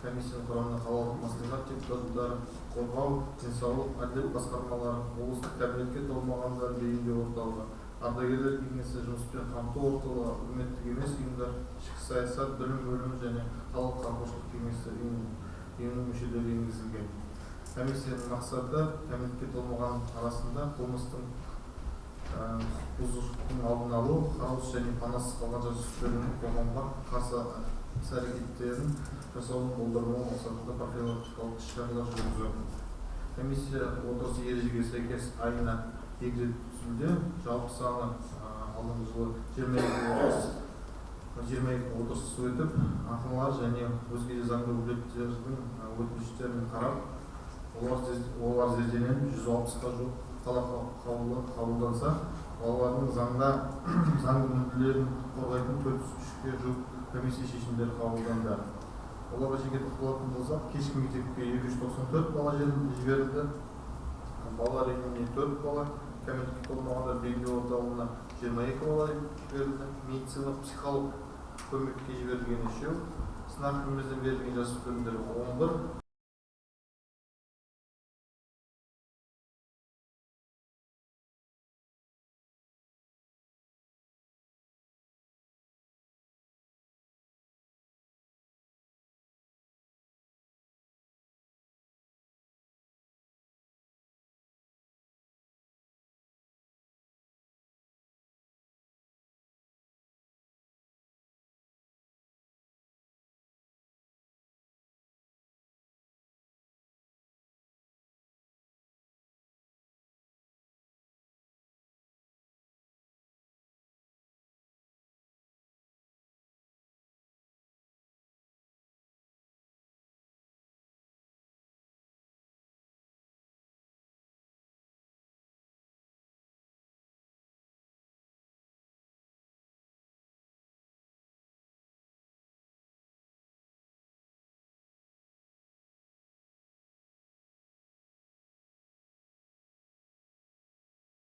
комиссияның құрамына қалалық мәслихат депутаттары, қорғау, денсаулық, әділет басқармалары, облыстық кәмелетке толмағандар бейімдеу орталығы, ардагерлер кеңесі, жұмыспен қамту орталығы, үкіметтік емес ұйымдар, ішкі саясат, білім бөлімі және халық қамқоршылық кеңесі ұйымының мүшелері енгізілген. Комиссияның мақсаты кәмелетке толмаған арасында қылмыстың бұзушылықтың алдын алу, қараусыз және панасыз қалған жасөспірімнің қоғамға қарсы іс-әрекеттерін жасауын болдырмау мақсатында профилактикалық іс-шаралар жүргізу. Комиссия отырысы ережеге сәйкес айына 2 рет өткізілуде. Жалпы саны алдыңғы жылы 22 отырыс өтіп, ақылар және өзге заңды өкілеттердің өтініштерін қарап, олар зерделеніп 160-қа жуық қаулы қабылданса, балалардың заңды мүдделерін қорғайтын 403-ке жуық комиссия шешімдері қабылданды. Оларға жеке тоқталатын болсақ, кешкі мектепке 294 бала жіберілді, балалар үйіне 4 бала, кәмелетке толмағандар бейімдеу орталығына 22 бала жіберілді, медициналық психолог көмекке жіберілген 3, сынақ күнімізден берілген жасөспірімдер 11.